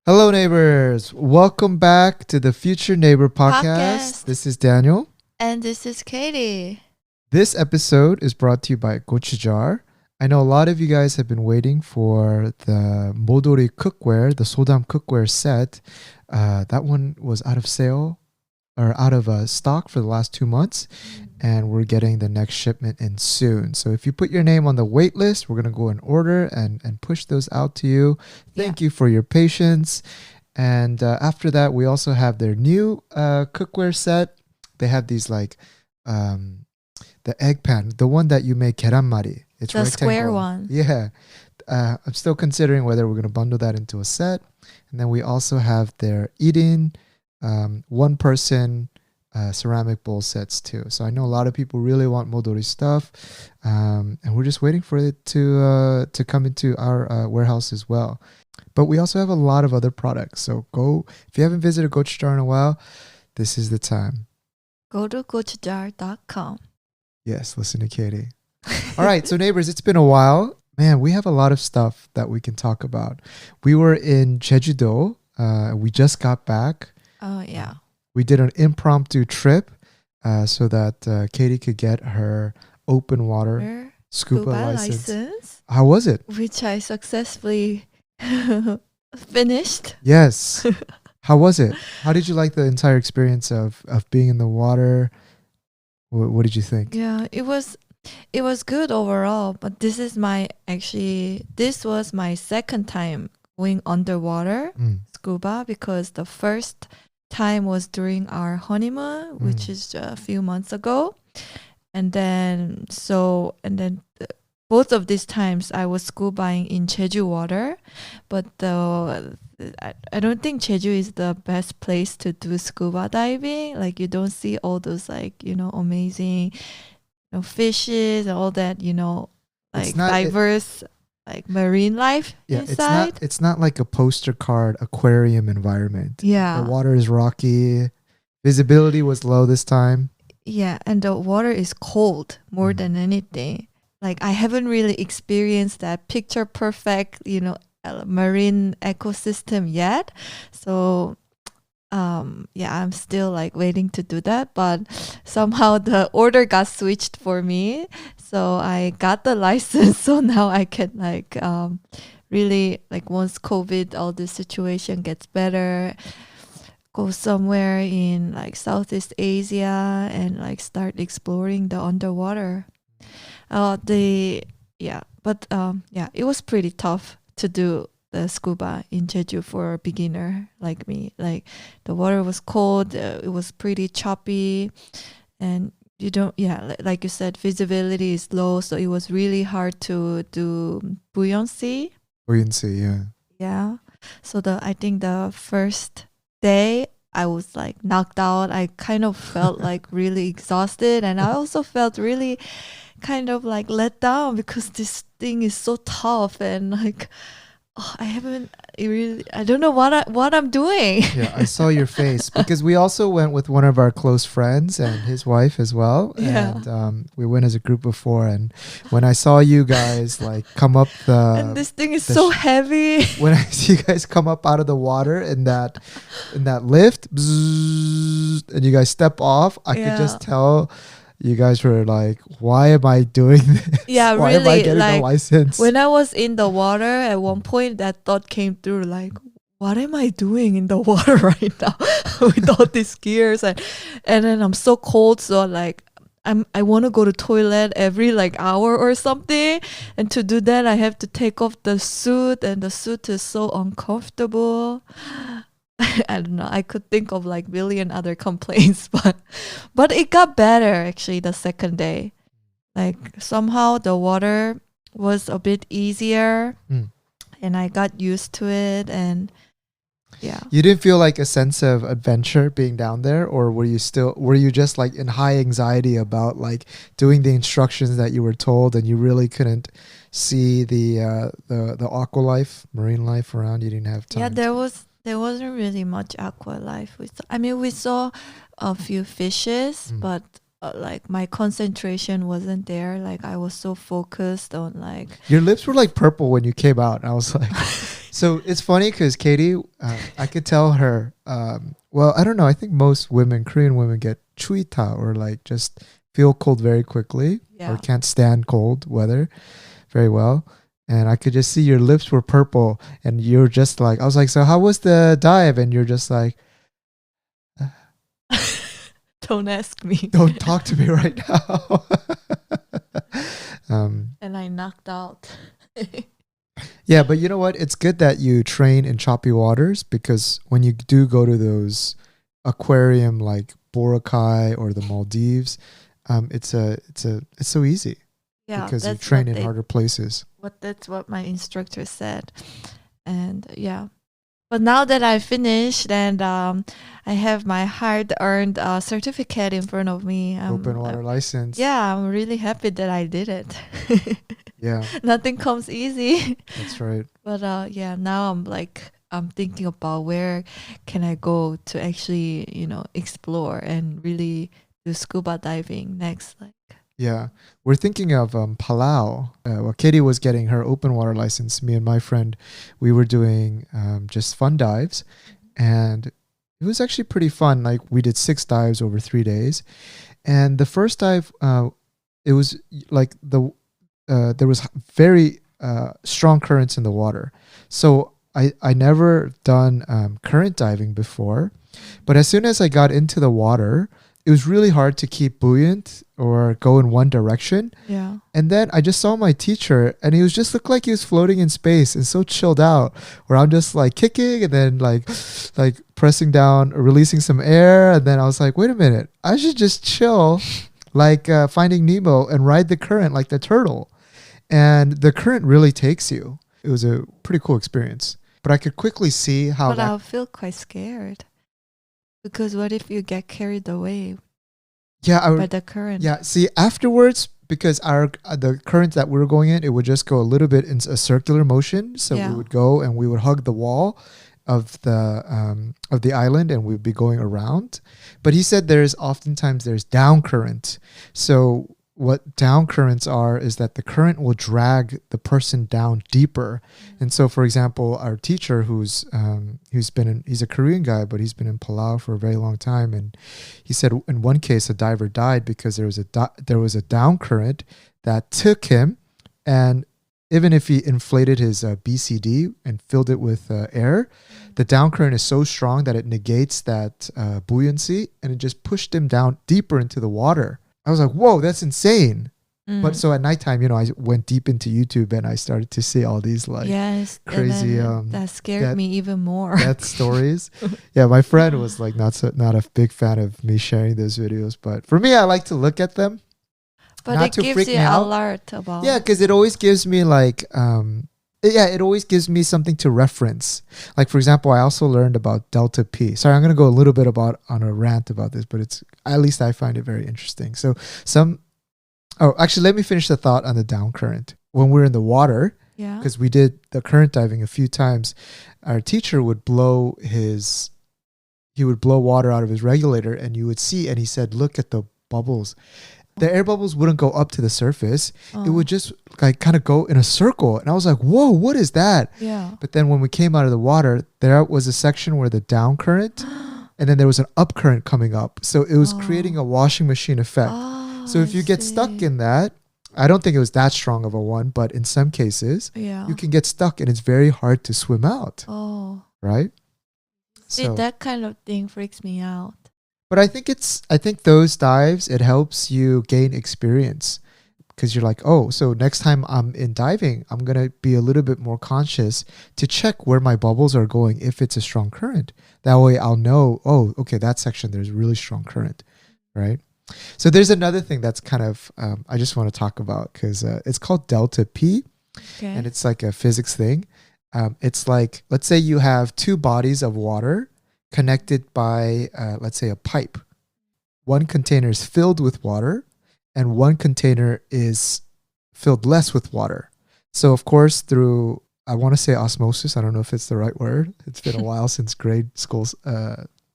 Hello, neighbors. Welcome back to the Future Neighbor podcast. This is Daniel. And this is Katie. This episode is brought to you by Gochujar. I know a lot of you guys have been waiting for the Modori cookware, the Sodam cookware set. That one was out of sale or out of stock for the last 2 months. And we're getting the next shipment in soon. So if you put your name on the wait list, we're going to go in order and push those out to you. Thank you for your patience. And after that, we also have their new cookware set. They have these like the egg pan, the one that you make keranmari. It's the rectangle. Square one. Yeah. I'm still considering whether we're going to bundle that into a set. And then we also have their eating one person ceramic bowl sets too. So I know a lot of people really want Modori stuff, and we're just waiting for it to come into our warehouse as well. But we also have a lot of other products. So if you haven't visited Gochujar in a while, this is the time. Go to gochujar.com. Yes, listen to Katie. All right, so neighbors, it's been a while. Man, we have a lot of stuff that we can talk about. We were in Jeju-do. We just got back. Oh, yeah. We did an impromptu trip so that Katie could get her open water scuba license. How was it? Which I successfully finished. Yes. How was it? How did you like the entire experience of being in the water? What did you think? Yeah, it was good overall, but this was my second time going underwater scuba, because the first time was during our honeymoon, which is a few months ago, and then both of these times I was scubaing in Jeju water, but I don't think Jeju is the best place to do scuba diving. Like, you don't see all those amazing fishes and all that, diverse like marine life inside. It's not like a poster card aquarium environment. Yeah. The water is rocky. Visibility was low this time. Yeah, and the water is cold more than anything. Like, I haven't really experienced that picture perfect, marine ecosystem yet. So I'm still like waiting to do that, but somehow the order got switched for me, so I got the license. So now I can really, like, once COVID, all this situation gets better, go somewhere in like Southeast Asia and like start exploring the underwater. It was pretty tough to do the scuba in Jeju for a beginner like me. Like, the water was cold, it was pretty choppy, and like you said, visibility is low, so it was really hard to do buoyancy. Yeah. So I think the first day I was like knocked out. I kind of felt like really exhausted, and I also felt really kind of like let down because this thing is so tough, and like, I don't know what I'm doing. Yeah, I saw your face because we also went with one of our close friends and his wife as well. Yeah. And we went as a group of 4. And when I saw you guys like come up and this thing is so heavy. When I see you guys come up out of the water in that lift, bzzz, and you guys step off, I could just tell you guys were like, why am I doing this? Yeah, why really. am I getting like, a license? When I was in the water, at one point that thought came through, like, what am I doing in the water right now with all these gears? And then I'm so cold, so like, I want to go to toilet every like hour or something. And to do that, I have to take off the suit, and the suit is so uncomfortable. I don't know. I could think of like million other complaints, but it got better actually the second day. Like, somehow the water was a bit easier, and I got used to it. And yeah. You didn't feel like a sense of adventure being down there, or were you just like in high anxiety about like doing the instructions that you were told, and you really couldn't see the aqua life, marine life around? You didn't have time. Yeah, there wasn't really much aqua life. We saw a few fishes, but like my concentration wasn't there. Like, I was so focused on like. Your lips were like purple when you came out. I was like, So it's funny because Katie, I could tell her. Well, I don't know. I think most women, Korean women, get chuita or like just feel cold very quickly or Yeah. can't stand cold weather very well. And I could just see your lips were purple, and you're just like, I was like, so how was the dive? And you're just like, Don't ask me. don't talk to me right now. And I knocked out. Yeah, but you know what? It's good that you train in choppy waters because when you do go to those aquarium like Boracay or the Maldives, it's so easy Yeah, because you that's train what in harder places. that's what my instructor said. And yeah. But now that I finished and I have my hard-earned certificate in front of me, Open water license. yeah, I'm really happy that I did it. Yeah, Nothing comes easy. that's right. But yeah, now I'm thinking about where can I go to actually, explore and really do scuba diving next. Like, Yeah, we're thinking of Palau. Well, Katie was getting her open water license. Me and my friend, we were doing just fun dives, and it was actually pretty fun. Like we did 6 dives over 3 days, and the first dive, it was like there was very strong currents in the water. So I never done current diving before, but as soon as I got into the water, it was really hard to keep buoyant or go in one direction. yeah. And then I just saw my teacher, and he was just looked like he was floating in space and so chilled out. Where I'm just like kicking and then like pressing down, or releasing some air, and then I was like, wait a minute, I should just chill, like Finding Nemo, and ride the current like the turtle. And the current really takes you. It was a pretty cool experience. But I could quickly see how But that. I'll feel quite scared. Because what if you get carried away Yeah, by the current? yeah. See, afterwards, because the current that we were going in, it would just go a little bit in a circular motion. So Yeah. we would go and we would hug the wall of the island, and we'd be going around. But he said there's down current. So what down currents are is that the current will drag the person down deeper. And so, for example, our teacher, he's a Korean guy, but he's been in Palau for a very long time, and he said in one case a diver died because there was a down current that took him, and even if he inflated his BCD and filled it with air, the down current is so strong that it negates that buoyancy, and it just pushed him down deeper into the water. I was like, whoa, that's insane. But so at nighttime, I went deep into YouTube, and I started to see all these like Yes, crazy and then that scared me even more. death stories. Yeah, my friend was like not a big fan of me sharing those videos, but for me, I like to look at them. But not it to gives freak you me out. alert about. Yeah, because it always gives me like it always gives me something to reference. Like, for example, I also learned about delta P. Sorry, I'm going to go a little bit on a rant about this, but it's, at least I find it very interesting. So actually, let me finish the thought on the down current. When we're in the water, Yeah. because we did the current diving a few times, our teacher would blow water out of his regulator, and you would see, and he said, look at the bubbles. The air bubbles wouldn't go up to the surface. It would just like kind of go in a circle. And I was like, whoa, what is that? Yeah. But then when we came out of the water, there was a section where the down current, and then there was an up current coming up. So it was creating a washing machine effect. So if you get stuck in that, I don't think it was that strong of a one, but in some cases, Yeah. you can get stuck, and it's very hard to swim out, Oh. right? See, that kind of thing freaks me out. But I think those dives, it helps you gain experience, because you're like, oh, so next time I'm in diving, I'm going to be a little bit more conscious to check where my bubbles are going if it's a strong current. That way I'll know, oh, okay, that section, there's really strong current, right? So there's another thing that's kind of, I just want to talk about, because it's called delta P, Okay. and it's like a physics thing. It's like, let's say you have two bodies of water connected by, let's say, a pipe. One container is filled with water, and one container is filled less with water. So, of course, through, I want to say osmosis, I don't know if it's the right word. It's been a while since grade school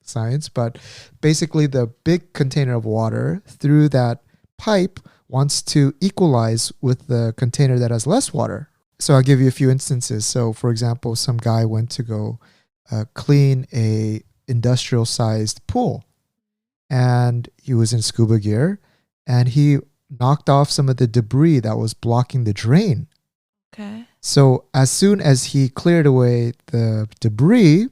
science, but basically the big container of water through that pipe wants to equalize with the container that has less water. So I'll give you a few instances. So for example, some guy went to go clean a industrial sized pool, and he was in scuba gear, and he knocked off some of the debris that was blocking the drain. Okay. So as soon as he cleared away the debris,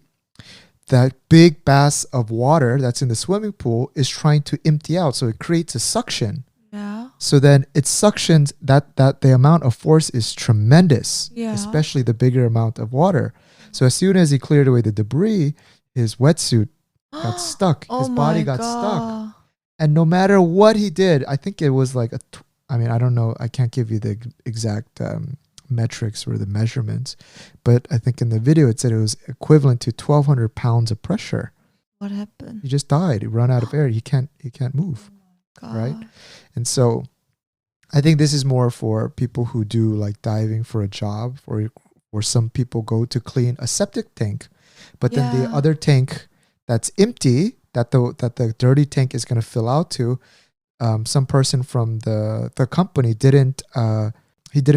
that big bass of water that's in the swimming pool is trying to empty out. So it creates a suction. Yeah. So then it suctions that the amount of force is tremendous, Yeah. especially the bigger amount of water. So as soon as he cleared away the debris, his wetsuit got stuck. His body got stuck. And no matter what he did, I think it was like I don't know. I can't give you the exact metrics or the measurements, but I think in the video it said it was equivalent to 1,200 pounds of pressure. What happened? He just died. He ran out of air. He can't move. God. Right? And so I think this is more for people who do like diving for a job, or some people go to clean a septic tank, but then the other tank that's empty, that the dirty tank is going to fill out to, some person from the company didn't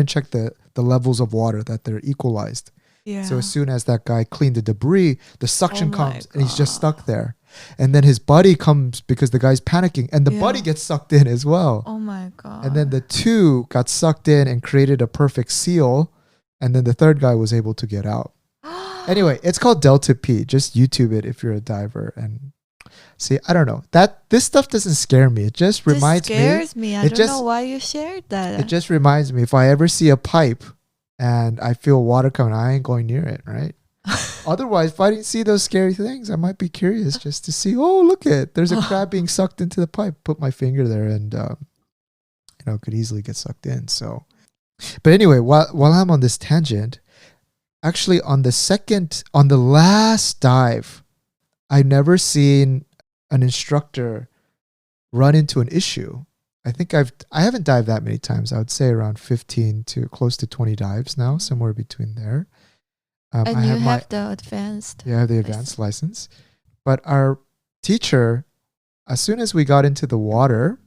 check the levels of water, that they're equalized. Yeah. So as soon as that guy cleaned the debris, the suction comes and he's just stuck there. And then his buddy comes because the guy's panicking, and the buddy gets sucked in as well. Oh my God. And then the two got sucked in and created a perfect seal. And then the third guy was able to get out. Anyway, it's called Delta P. Just YouTube it if you're a diver. And see, I don't know. This stuff doesn't scare me. It just reminds me. It scares me. I don't know why you shared that. It just reminds me, if I ever see a pipe and I feel water coming, I ain't going near it, right? Otherwise, if I didn't see those scary things, I might be curious just to see, oh, look at, there's a crab being sucked into the pipe. Put my finger there and, could easily get sucked in. So, but anyway, while I'm on this tangent, actually on the last dive, I've never seen an instructor run into an issue. I think I haven't dived that many times. I would say around 15 to close to 20 dives now, somewhere between there. And I have the advanced. Yeah, I have the advanced license. But our teacher, as soon as we got into the water,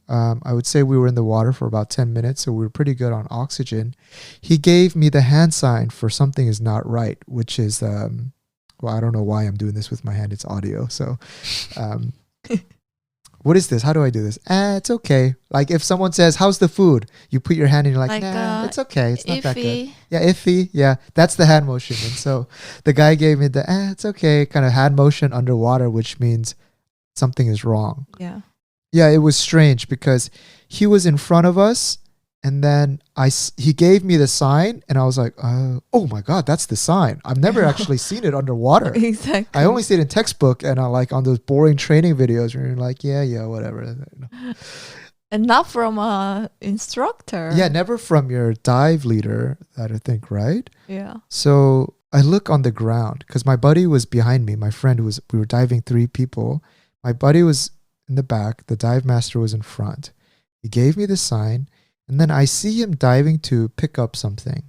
I would say we were in the water for about 10 minutes, so we were pretty good on oxygen. He gave me the hand sign for something is not right, which is, well, I don't know why I'm doing this with my hand. It's audio. So what is this? How do I do this? It's okay. Like if someone says, how's the food? You put your hand and you're like, nah, it's okay. It's not that good. Yeah, iffy. Yeah, that's the hand motion. And so the guy gave me the, it's okay, kind of hand motion underwater, which means something is wrong. Yeah. Yeah, it was strange because he was in front of us, and then he gave me the sign, and I was like, oh my God, that's the sign. I've never actually seen it underwater. Exactly. I only see it in textbook and like on those boring training videos where you're like, yeah, whatever. And not from a instructor. Yeah, never from your dive leader, I think, right? Yeah. So I look on the ground because my buddy was behind me. My friend we were diving 3 people. My buddy was in the back. The dive master was in front. He gave me the sign. And then I see him diving to pick up something,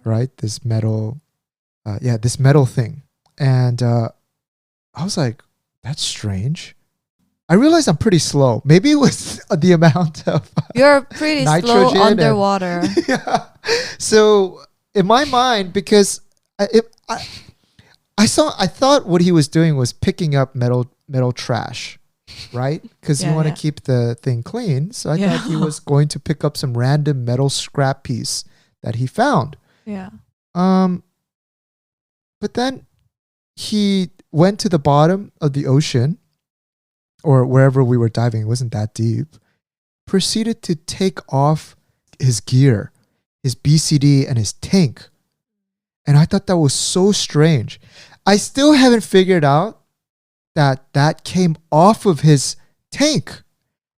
right? This metal thing. And I was like, that's strange. I realized I'm pretty slow. Maybe it was the amount of You're pretty slow underwater. Yeah. So in my mind, because I thought what he was doing was picking up metal trash. Right? Because you want to keep the thing clean. So I thought he was going to pick up some random metal scrap piece that he found. Yeah. But then he went to the bottom of the ocean or wherever we were diving. It wasn't that deep. Proceeded to take off his gear, his BCD and his tank. And I thought that was so strange. I still haven't figured out that came off of his tank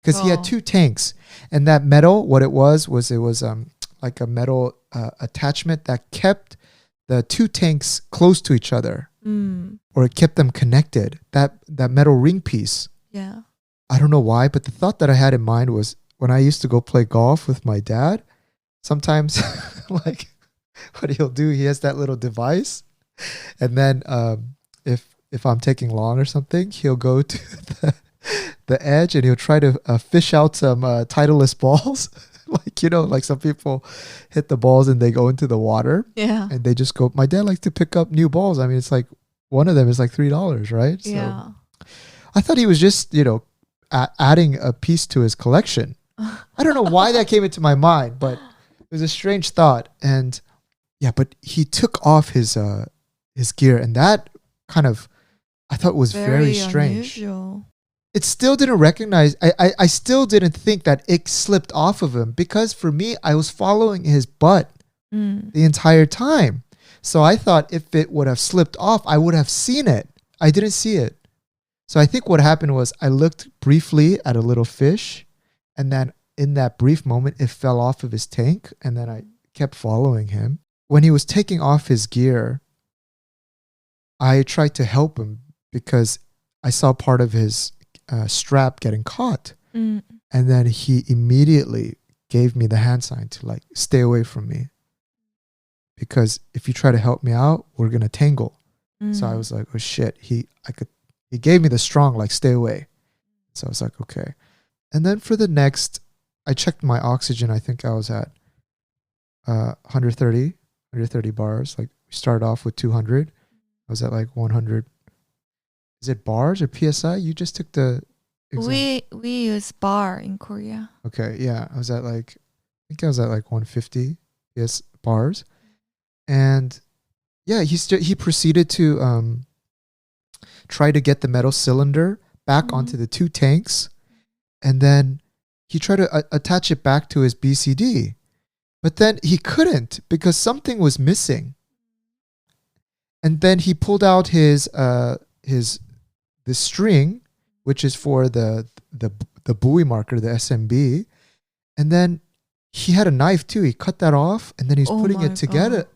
because he had 2 tanks, and that metal, what it was like a metal attachment that kept the 2 tanks close to each other, or it kept them connected. That metal ring piece. Yeah. I don't know why, but the thought that I had in mind was when I used to go play golf with my dad, sometimes like what he'll do, he has that little device, and then if I'm taking long or something, he'll go to the edge and he'll try to fish out some Titleist balls. Like, like some people hit the balls and they go into the water Yeah. and they just go. My dad likes to pick up new balls. I mean, it's like one of them is like $3, right? Yeah. So I thought he was just, adding a piece to his collection. I don't know why that came into my mind, but it was a strange thought. And yeah, but he took off his gear, and that kind of, I thought was very strange. Unusual. It still didn't recognize, I still didn't think that it slipped off of him, because for me, I was following his butt the entire time. So I thought if it would have slipped off, I would have seen it. I didn't see it. So I think what happened was I looked briefly at a little fish, and then in that brief moment, it fell off of his tank, and then I kept following him. When he was taking off his gear, I tried to help him because I saw part of his strap getting caught. And then he immediately gave me the hand sign to like stay away from me, because if you try to help me out, we're gonna tangle. So I was like, oh shit, he gave me the strong like stay away. So I was like, okay. And then for the next, I checked my oxygen. I think I was at 130 bars. Like we started off with 200. I was at like 100. Is it bars or PSI? You just took the exam. We use bar in Korea. Okay, yeah. I think I was at like 150 bars. And yeah, he proceeded to try to get the metal cylinder back onto the two tanks. And then he tried to attach it back to his BCD. But then he couldn't because something was missing. And then he pulled out the string, which is for the buoy marker, the SMB. And then he had a knife too. He cut that off, and then he's putting it together.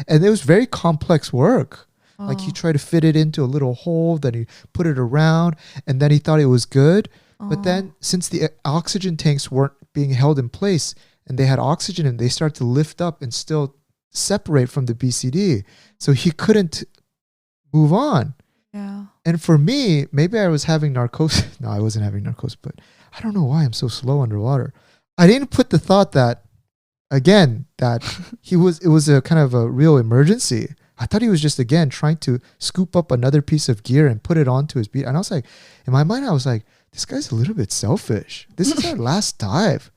And it was very complex work. Like he tried to fit it into a little hole, then he put it around, and then he thought it was good. But then since the oxygen tanks weren't being held in place and they had oxygen in, they started to lift up and still separate from the BCD. So he couldn't move on. Yeah. And for me, maybe I was having narcosis. No, I wasn't having narcosis, but I don't know why I'm so slow underwater. I didn't put the thought that, again, that it was a kind of a real emergency. I thought he was just, again, trying to scoop up another piece of gear and put it onto his beat. And I was like, in my mind, I was like, this guy's a little bit selfish. This is our last dive.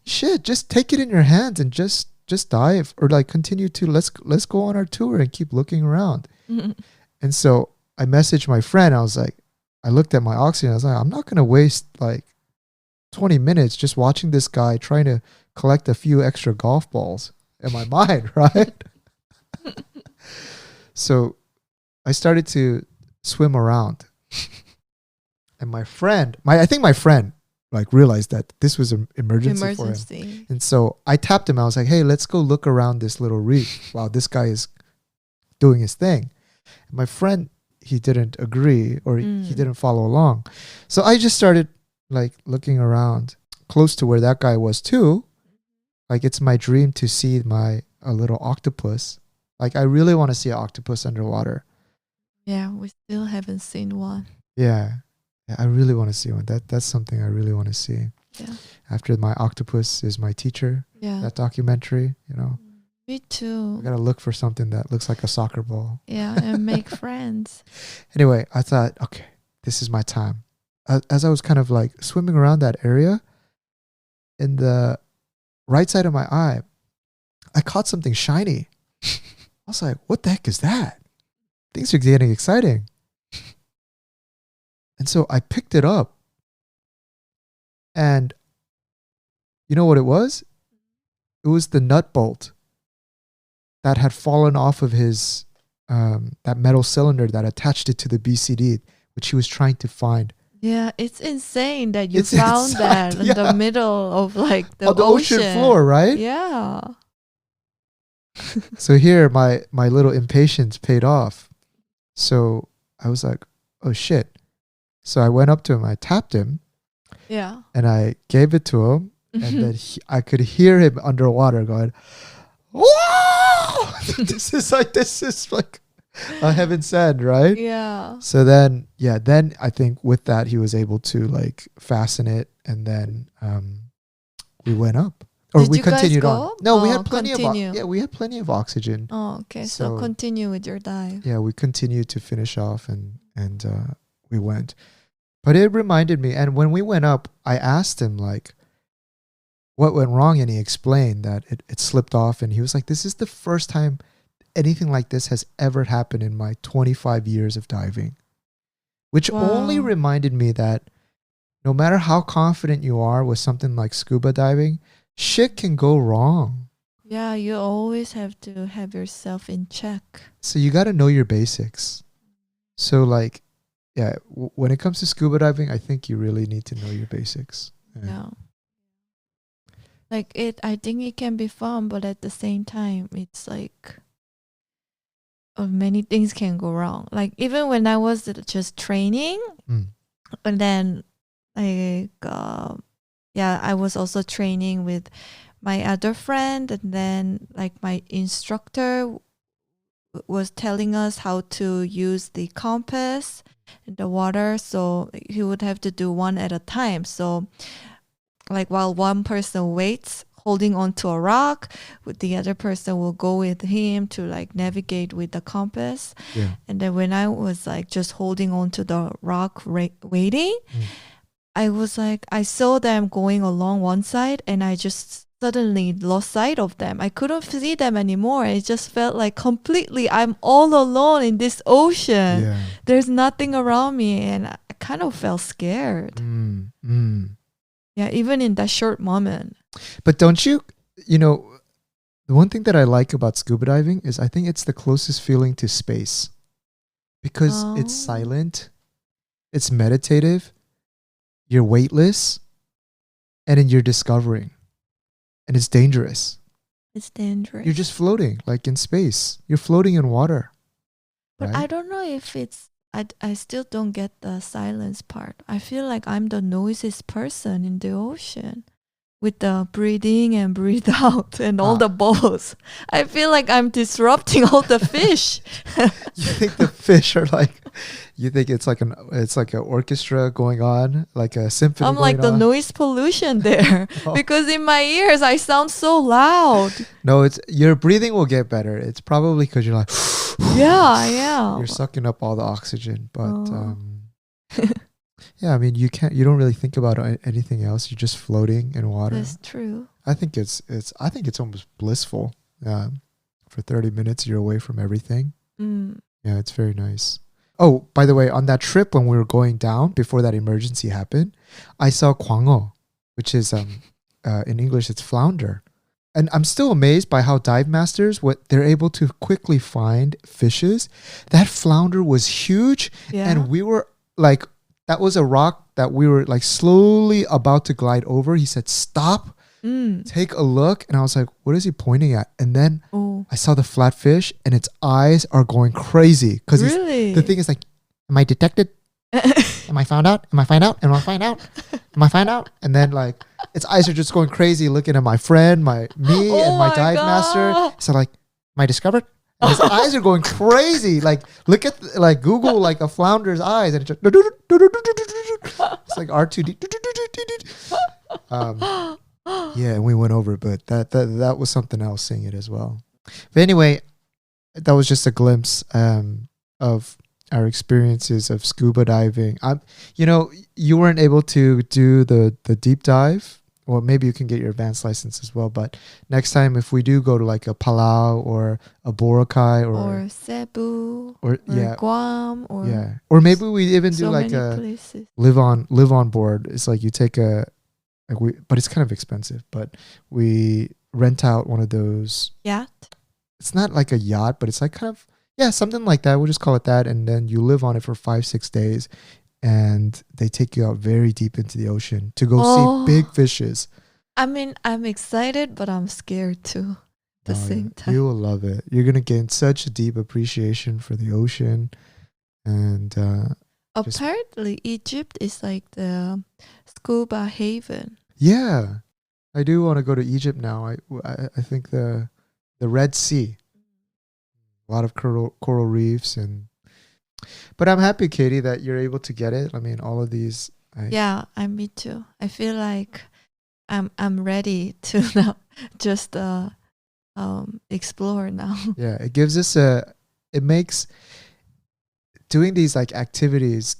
Shit, just take it in your hands and just dive, or like continue to let's go on our tour and keep looking around. And so I messaged my friend. I was like, I looked at my oxygen. I was like, I'm not going to waste like 20 minutes just watching this guy trying to collect a few extra golf balls in my mind, right? So I started to swim around. And my friend like realized that this was an emergency for him. And so I tapped him. I was like, hey, let's go look around this little reef while this guy is doing his thing. And my friend, he didn't agree, or he didn't follow along. So I just started like looking around close to where that guy was too. Like it's my dream to see a little octopus. Like I really want to see an octopus underwater. Yeah, we still haven't seen one. Yeah, I really want to see one. That's something I really want to see. Yeah. After My Octopus Is My Teacher, that documentary, Me too. I gotta look for something that looks like a soccer ball. Yeah, and make friends. Anyway, I thought, okay, this is my time. As I was kind of like swimming around that area, in the right side of my eye, I caught something shiny. I was like, what the heck is that? Things are getting exciting. And so I picked it up. And you know what it was? It was the nut bolt that had fallen off of his, that metal cylinder that attached it to the BCD, which he was trying to find. Yeah, it's insane that you found that in the middle of like the ocean floor, right? Yeah. So here, my little impatience paid off. So I was like, oh shit. So I went up to him, I tapped him. Yeah. And I gave it to him. And then I could hear him underwater going, whoa! This is like a heaven sent, right? Yeah. So then I think with that, he was able to like fasten it. And then we went up. Or Did we you guys continued on. go? No, we Oh, had plenty continue. we had plenty of oxygen. Oh, okay. So So- continue with your dive. Yeah, we continued to finish off and we went. But it reminded me, and when we went up, I asked him like what went wrong, and he explained that it slipped off, and he was like, this is the first time anything like this has ever happened in my 25 years of diving. Which only Wow. reminded me that no matter how confident you are with something like scuba diving, shit can go wrong. Yeah, you always have to have yourself in check. So you got to know your basics. So like, yeah, when it comes to scuba diving, I think you really need to know your basics. Yeah. Like I think it can be fun, but at the same time, it's like many things can go wrong. Like even when I was just training, Mm. and then like yeah, I was also training with my other friend, and then like my instructor was telling us how to use the compass in the water, so he would have to do one at a time. So like while one person waits holding onto a rock, the other person will go with him to like navigate with the compass. Yeah. And then when I was like just holding onto the rock waiting, I was like, I saw them going along one side, and I just suddenly lost sight of them. I couldn't see them anymore. It just felt like completely I'm all alone in this ocean. Yeah. There's nothing around me, and I kind of felt scared. Yeah, even in that short moment. But don't you, the one thing that I like about scuba diving is I think it's the closest feeling to space because it's Oh. silent, it's meditative, you're weightless, and then you're discovering. And it's dangerous. It's dangerous. You're just floating like in space. You're floating in water. But right? I don't know if it's I still don't get the silence part. I feel like I'm the noisiest person in the ocean with the breathing and breathe out and all the bubbles. I feel like I'm disrupting all the fish. You think the fish are like, you think it's like an orchestra going on, like a symphony I'm like going the on? noise pollution there Oh. because in my ears I sound so loud. No, it's your breathing will get better. It's probably because you're like, Yeah. you're sucking up all the oxygen. But Oh. yeah, I mean, you don't really think about anything else. You're just floating in water. That's true. I think it's almost blissful. For 30 minutes, you're away from everything. Yeah, it's very nice. Oh, by the way, on that trip when we were going down before that emergency happened, I saw 광어, which is in English it's flounder. And I'm still amazed by how dive masters, what they're able to quickly find fishes. That flounder was huge, Yeah. and we were like, that was a rock that we were like slowly about to glide over. He said, "Stop, take a look," and I was like, "What is he pointing at?" And then Oh, I saw the flatfish, and its eyes are going crazy because really? the thing is like, am I detected? Am I found out? Am I find out? Am I find out? Am I find out? And then like its eyes are just going crazy, looking at my friend, me, and my my dive master. God. So like, am I discovered? And his eyes are going crazy. Like look at like Google like a flounder's eyes, and it's just, it's like R2D. Yeah, and we went over, but that was something else seeing it as well. But anyway, that was just a glimpse of our experiences of scuba diving. You weren't able to do the deep dive. Well, maybe you can get your advanced license as well. But next time, if we do go to like a Palau or a Boracay or Cebu or or Guam or yeah, or maybe we even do so like many a places. live on board. It's like you take but it's kind of expensive. But we rent out one of those. Yacht. It's not like a yacht, but it's like kind of something like that. We'll just call it that, and then you live on it for 5-6 days. And they take you out very deep into the ocean to go see big fishes. I mean, I'm excited, but I'm scared too at the same time. You will love it. You're going to gain such a deep appreciation for the ocean. And apparently, Egypt is like the scuba haven. Yeah, I do want to go to Egypt now. I think the Red Sea, a lot of coral reefs But I'm happy, Katie, that you're able to get it. I mean, all of these. Yeah, me too. I feel like I'm ready to now just explore now. Yeah, it gives us it makes doing these like activities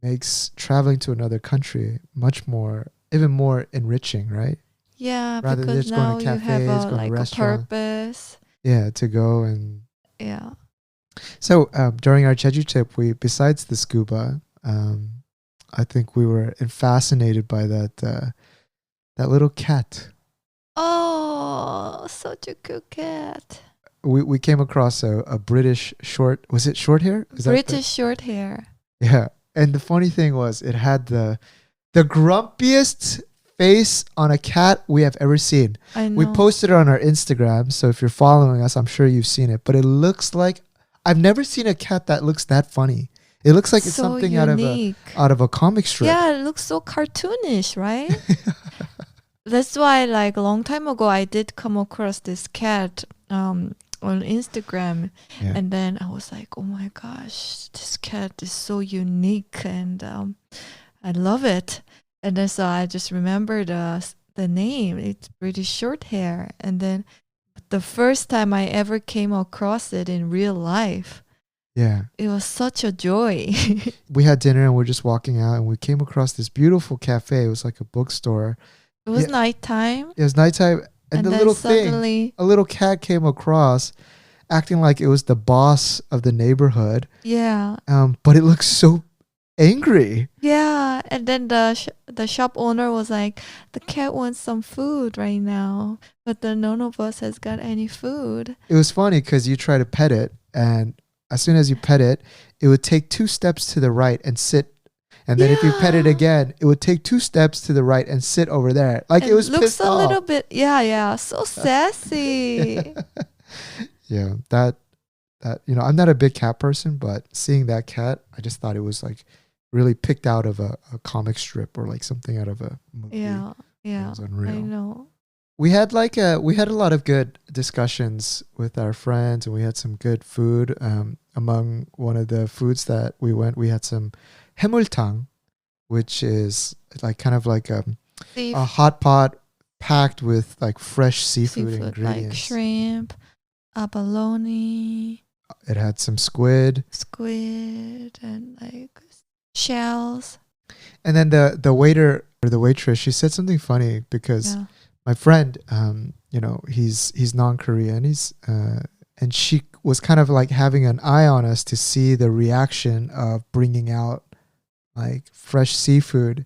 makes traveling to another country much more, even more enriching, right? Yeah, Rather than because just going now to you have cafes, going to like a restaurants. purpose. Yeah, to go and Yeah. so during our Jeju trip, we besides the scuba, I think we were fascinated by that little cat. Oh, such a cute cat. We came across a British short. Was it short hair? Is that British short hair. yeah. And the funny thing was, it had the grumpiest face on a cat we have ever seen. I We know. posted it on our Instagram, so if you're following us, I'm sure you've seen it. But it looks like I've never seen a cat that looks that funny. It looks like it's So something unique. out of a comic strip. Yeah, it looks so cartoonish, right? That's why, like a long time ago, I did come across this cat on Instagram, Yeah. and then I was like, "Oh my gosh, this cat is so unique, and I love it." And then so I just remembered the name. It's British short hair, and then the first time I ever came across it in real life, Yeah. it was such a joy. We had dinner and we're just walking out and we came across this beautiful cafe. It was like a bookstore. It was Yeah. nighttime, It was nighttime and the then little suddenly, a little cat came across acting like it was the boss of the neighborhood. yeah. But it looked so angry. Yeah, and then the shop owner was like, "The cat wants some food right now, but then none of us has got any food." It was funny because you try to pet it, and as soon as you pet it, it would take 2 steps to the right and sit. And then if you pet it Yeah. again, it would take 2 steps to the right and sit over there. Like it And was looks pissed a off. little bit, yeah, so sassy. Yeah, that I'm not a big cat person, but seeing that cat, I just thought it was like really picked out of a comic strip or like something out of a movie. Yeah, It yeah, was I unreal. know. We had a lot of good discussions with our friends, and we had some good food. Among one of the foods that we had some 해물탕, which is like kind of like a hot pot packed with like fresh seafood Seafood like ingredients. shrimp, abalone, It had some squid, squid, and like shells. and then the waiter or the waitress, she said something funny because Yeah. my friend, he's non-Korean. He's and she was kind of like having an eye on us to see the reaction of bringing out like fresh seafood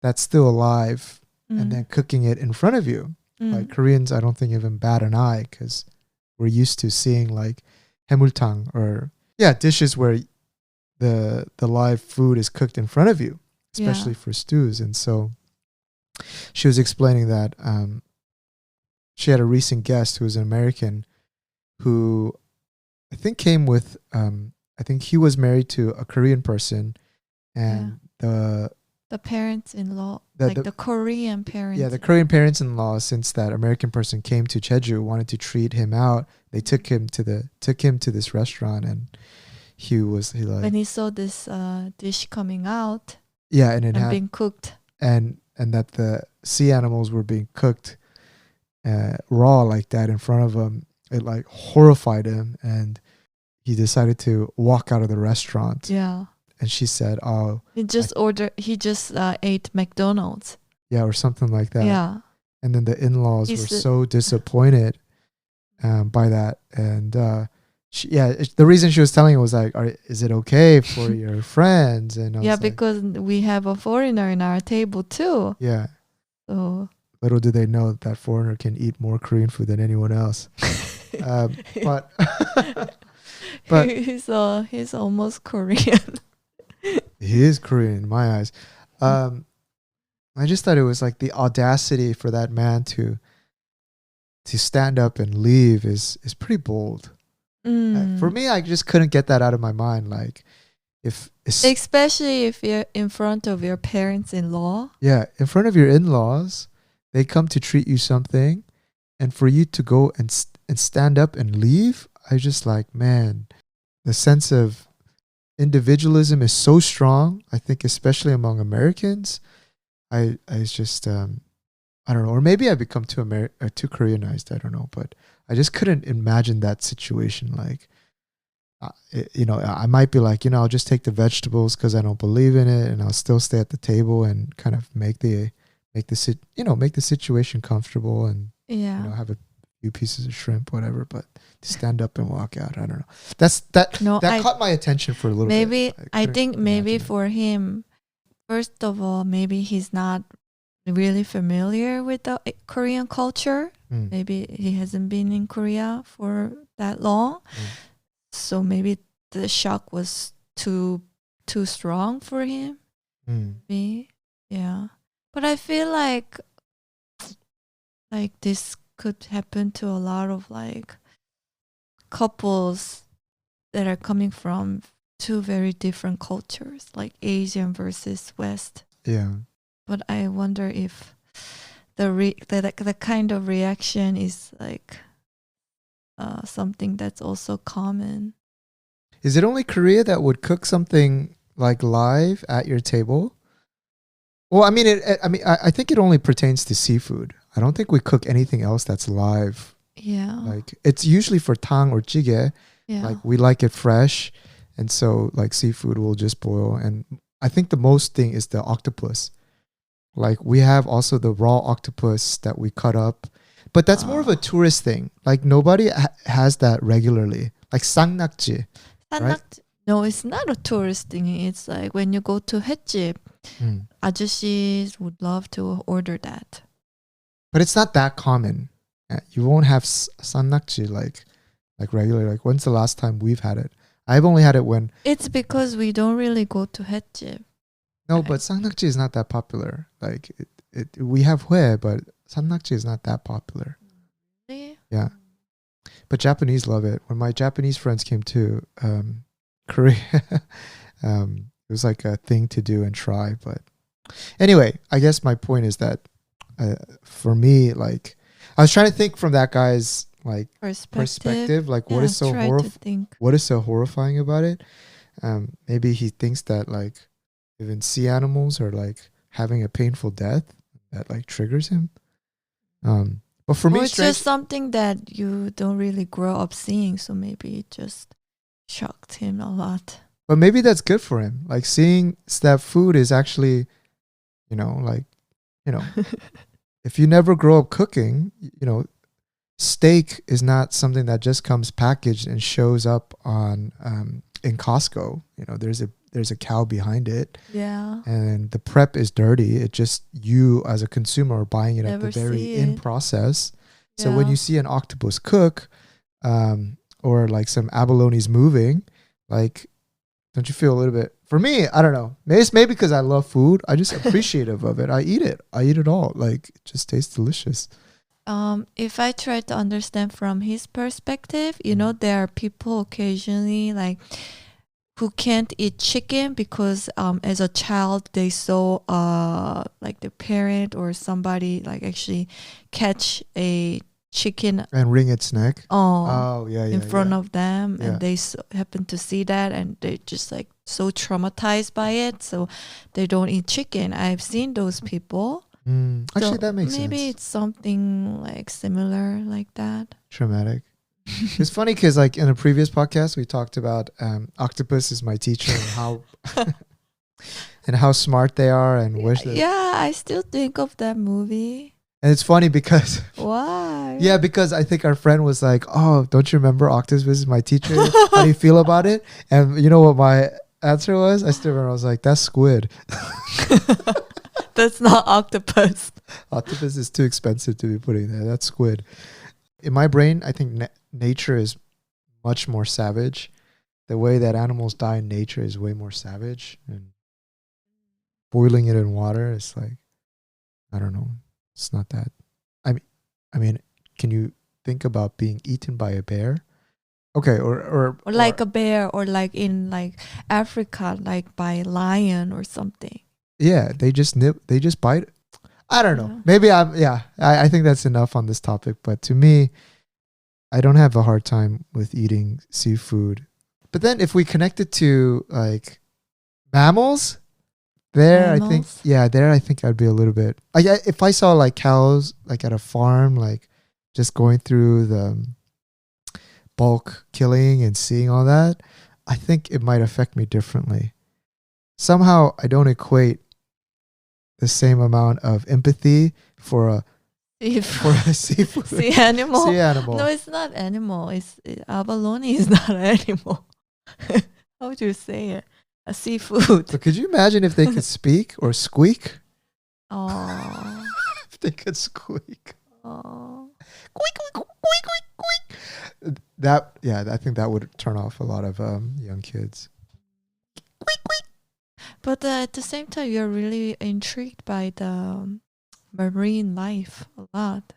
that's still alive and then cooking it in front of you. Like Koreans, I don't think even bat an eye because we're used to seeing like 해물탕 or dishes where the live food is cooked in front of you, especially for stews. And so she was explaining that she had a recent guest who was an American who I think came with I think he was married to a Korean person, and the parents-in-law, the like the Korean parents. the Korean parents-in-law, since that American person came to Jeju, wanted to treat him out. They took him to this restaurant, and he like when he saw this dish coming out, and it and had being cooked. and that the sea animals were being cooked raw like that in front of him. It like horrified him, and he decided to walk out of the restaurant. Yeah. And she said, "Oh, He just ate McDonald's. yeah," or something like that. Yeah. And then the in-laws were so disappointed by that. And the reason she was telling it was like, is it okay for your friends? And I was like, because we have a foreigner in our table too. Yeah. So Little do they know that foreigner can eat more Korean food than anyone else. But he's almost Korean. he is Korean in my eyes. I just thought it was like the audacity for that man to stand up and leave is pretty bold. For me, I just couldn't get that out of my mind. Like, especially if you're in front of your parents-in-law. Yeah, in front of your in-laws, they come to treat you something, and for you to go and stand up and leave, I just like, man, the sense of individualism is so strong. I think especially among Americans, I I don't know, or maybe I become too Koreanized. I don't know, but I just couldn't imagine that situation. Like, I might be like, I'll just take the vegetables because I don't believe in it, and I'll still stay at the table and kind of make the situation comfortable, and Yeah. have a few pieces of shrimp, whatever. But to stand up and walk out, I don't know. That No, caught my attention for a little maybe bit. I couldn't think maybe imagine it. for him, first of all, maybe he's not really familiar with the Korean culture. Mm, Maybe he hasn't been in Korea for that long. mm, So maybe the shock was too strong for him. mm. Me, yeah. But I feel like this could happen to a lot of like couples that are coming from two very different cultures, like Asian versus West. Yeah. But I wonder if the kind of reaction is like something that's also common. Is it only Korea that would cook something like live at your table? Well, I mean, I think it only pertains to seafood. I don't think we cook anything else that's live. Yeah. Like, it's usually for tang or jjigae. Yeah. Like, we like it fresh, and so like seafood will just boil. And I think the most thing is the octopus. Like, we have also the raw octopus that we cut up, but that's more of a tourist thing. Like, nobody has that regularly. Like 쌍낙지, right? No, it's not a tourist thing. It's like when you go to 횟집, 아저씨s would love to order that. But it's not that common. You won't have 쌍낙지 like regularly. Like, when's the last time we've had it? I've only had it when... It's because we don't really go to 횟집. No, Right. but 쌍낙지 is not that popular. Like, we have 회, but 쌍낙지 is not that popular. Really? Yeah. But Japanese love it. When my Japanese friends came to Korea, it was like a thing to do and try. But anyway, I guess my point is that for me, like, I was trying to think from that guy's like perspective, like, what is so horrifying about it? Maybe he thinks that like even sea animals are like having a painful death that like triggers him. But for me, it's just something that you don't really grow up seeing, so maybe it just shocked him a lot. But maybe that's good for him. Like, seeing that food is actually, if you never grow up cooking, steak is not something that just comes packaged and shows up on in Costco. There's a cow behind it. Yeah. And the prep is dirty. It just, you as a consumer are buying it Never at the very see in it. process. So when Yeah. you see an octopus cook, or like some abalone's moving, like, don't you feel a little bit? For me, I don't know. Maybe it's because I love food. I just appreciative of it. I eat it all. Like, it just tastes delicious. If I try to understand from his perspective, there are people occasionally like who can't eat chicken because as a child they saw like the parent or somebody like actually catch a chicken And wring its neck. Yeah. in front of them, Yeah. and they happen to see that and they just like so traumatized by it, so they don't eat chicken. I've seen those people. Actually, So that makes sense. maybe it's something like similar like that. Traumatic. It's funny because like in a previous podcast we talked about octopus is my teacher and how and how smart they are and wish that. Yeah, I still think of that movie. And it's funny because Why? yeah, because I think our friend was like, "Oh, don't you remember octopus is my teacher? How do you feel about it?" And you know what my answer was? I still remember. I was like, "That's squid. That's not octopus. Octopus is too expensive to be putting there. That's squid." In my brain, I think nature is much more savage. The way that animals die in nature is way more savage. And boiling it in water is like, I don't know. It's not that. I mean, can you think about being eaten by a bear? Okay, or Like a bear, or like in like Africa, like by a lion or something. yeah, they just bite. I don't know. Yeah. Maybe I think that's enough on this topic. But to me, I don't have a hard time with eating seafood. But then if we connect it to like mammals, There, I think, animals. yeah, there, I think I'd be a little bit. If I saw like cows, like at a farm, like just going through the bulk killing and seeing all that, I think it might affect me differently. Somehow, I don't equate the same amount of empathy for a seafood Sea animal. sea animal. No, it's not animal. Abalone is not an animal. How would you say it? A seafood. So could you imagine if they could speak or squeak? Oh. If they could squeak. Oh. Squeak, squeak, squeak, squeak. That, yeah, I think that would turn off a lot of young kids. But at the same time, you're really intrigued by the marine life a lot.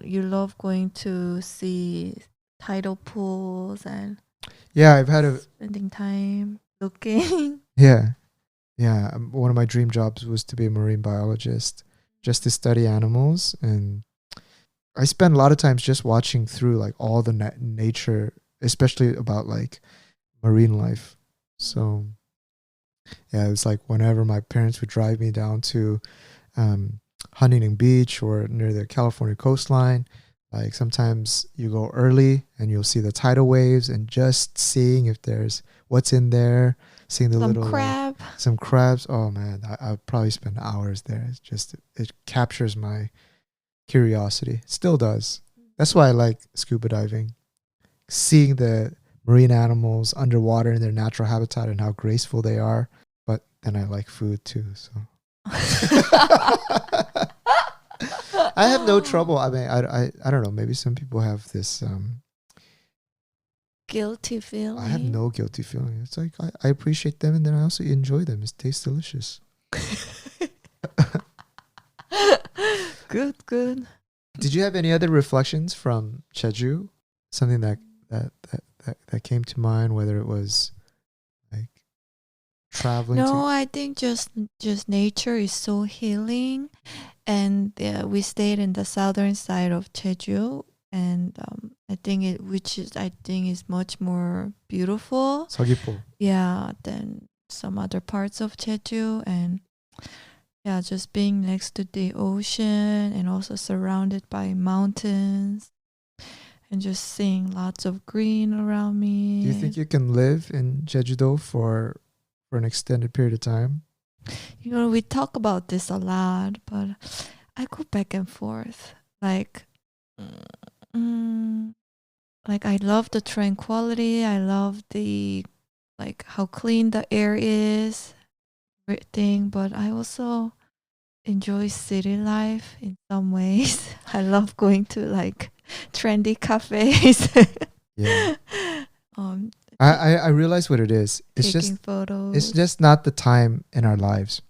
You love going to see tidal pools and Yeah, I've had spending time looking. yeah. One of my dream jobs was to be a marine biologist, just to study animals. And I spend a lot of times just watching through like all the nature, especially about like marine life. So yeah, it was like whenever my parents would drive me down to Huntington Beach or near the California coastline, like sometimes you go early and you'll see the tidal waves and just seeing if there's what's in there, seeing the Some little crab. some crabs. Oh man, I'll probably spend hours there. It's just, it captures my curiosity. It still does. That's why I like scuba diving. Seeing the marine animals underwater in their natural habitat and how graceful they are. But then I like food too, so I have no trouble. I mean, I don't know. Maybe some people have this. Guilty feeling. I have no guilty feeling. It's like I appreciate them, and then I also enjoy them. It tastes delicious. Good. Did you have any other reflections from Jeju? Something that came to mind, whether it was like traveling. No, I think just nature is so healing, and we stayed in the southern side of Jeju, and I think is much more beautiful. 서귀포. Yeah, than some other parts of Jeju, and yeah, just being next to the ocean and also surrounded by mountains. And just seeing lots of green around me. Do you think you can live in Jeju-do for an extended period of time? You know, we talk about this a lot, but I go back and forth. Like I love the tranquility. I love the like how clean the air is, everything. But I also enjoy city life in some ways. I love going to like trendy cafes. Yeah. I realize what it is. Taking photos. It's just not the time in our lives.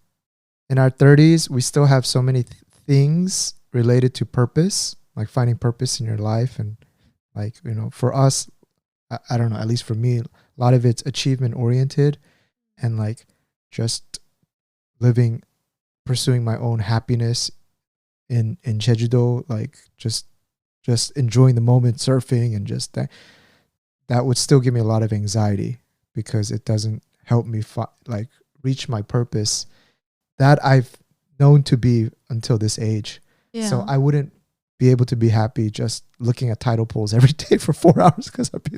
In our 30s, we still have so many things related to purpose, like finding purpose in your life. And like, you know, for us, I don't know, at least for me, a lot of it's achievement oriented and like just pursuing my own happiness in Jeju-do, like just enjoying the moment, surfing, and just that would still give me a lot of anxiety because it doesn't help me like reach my purpose that I've known to be until this age. Yeah. So I wouldn't be able to be happy just looking at tidal pools every day for 4 hours because I'd be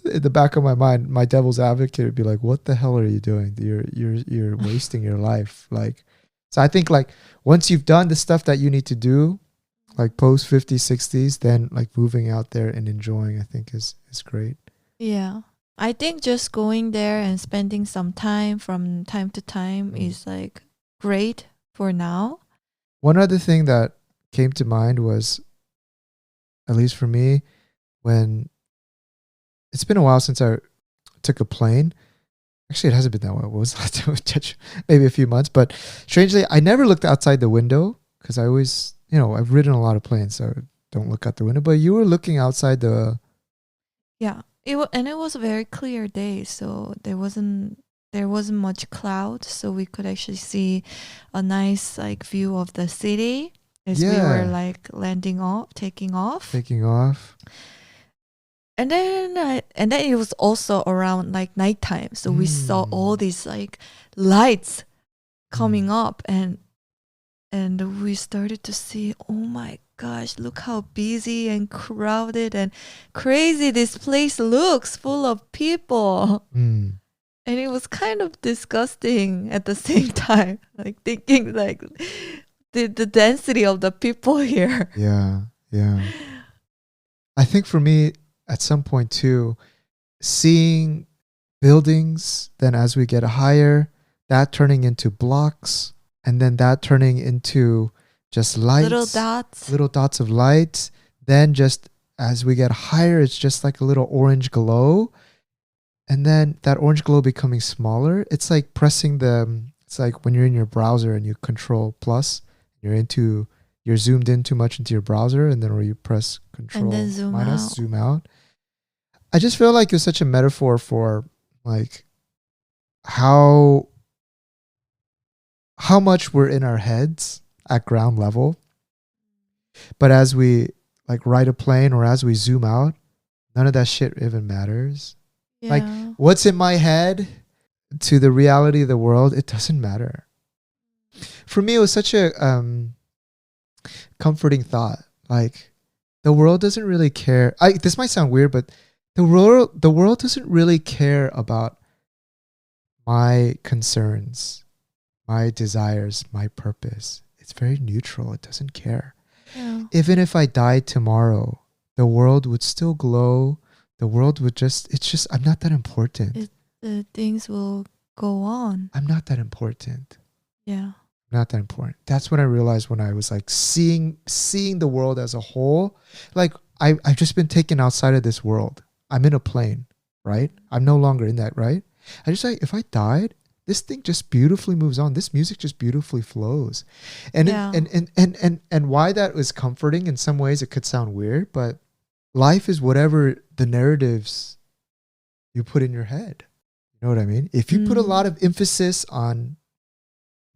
in the back of my mind, my devil's advocate would be like, "What the hell are you doing? You're wasting your life." Like, so I think like once you've done the stuff that you need to do, like post 50s, 60s, then like moving out there and enjoying, I think is great. Yeah. I think just going there and spending some time from time to time is like great for now. One other thing that came to mind was, at least for me, when it's been a while since I took a plane. Actually, it hasn't been that while. What was the last time? Maybe a few months. But strangely, I never looked outside the window because I always, you know, I've ridden a lot of planes, so don't look out the window. But you were looking outside the... Yeah. It was a very clear day, so there wasn't much cloud, so we could actually see a nice like view of the city as we were like taking off. And then it was also around like nighttime, so we saw all these like lights coming up, and we started to see, oh my gosh, look how busy and crowded and crazy this place looks, full of people. Mm. And it was kind of disgusting at the same time, like thinking like the density of the people here. Yeah. Yeah. I think for me, at some point too, seeing buildings, then as we get higher, that turning into blocks, and then that turning into just lights, little dots of light. Then just as we get higher, it's just like a little orange glow. And then that orange glow becoming smaller. It's like it's like when you're in your browser and you control plus, you're zoomed in too much into your browser, and then where you press control And then zoom minus, out. zoom out. I just feel like it's such a metaphor for like how much we're in our heads at ground level. But as we like ride a plane or as we zoom out, none of that shit even matters. Yeah. Like what's in my head to the reality of the world, it doesn't matter. For me, it was such a comforting thought. Like the world doesn't really care. This might sound weird, but the world doesn't really care about my concerns, my desires, my purpose. It's very neutral. It doesn't care. Yeah. Even if I died tomorrow, the world would still glow. The world would I'm not that important. The things will go on. I'm not that important. Yeah. Not that important. That's what I realized when I was like seeing the world as a whole. Like I've just been taken outside of this world. I'm in a plane, right? I'm no longer in that, right? I just like, if I died, this thing just beautifully moves on. This music just beautifully flows. And Yeah. and why that was comforting in some ways, it could sound weird, but life is whatever the narratives you put in your head. You know what I mean? If you put a lot of emphasis on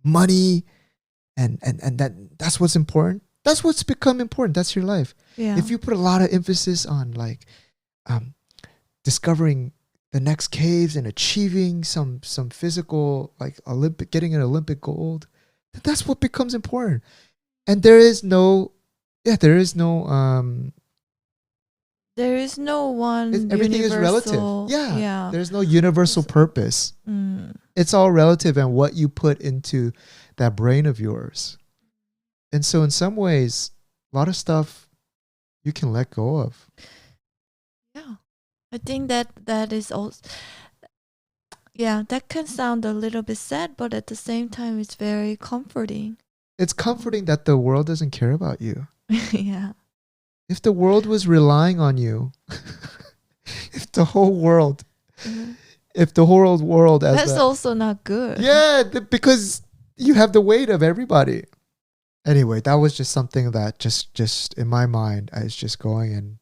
money and that's what's important, that's what's become important. That's your life. Yeah. If you put a lot of emphasis on like discovering the next caves and achieving some physical, like getting an Olympic gold, that's what becomes important. And there is no there is no one everything is relative. Yeah. There's no universal purpose. It's all relative and what you put into that brain of yours. And so in some ways, a lot of stuff you can let go of. Yeah. I think that is also, yeah, that can sound a little bit sad, but at the same time, it's very comforting. It's comforting that the world doesn't care about you. Yeah. If the world was relying on you, if the whole world, as that's also not good. Yeah, because you have the weight of everybody. Anyway, that was just something that just in my mind, I was just going and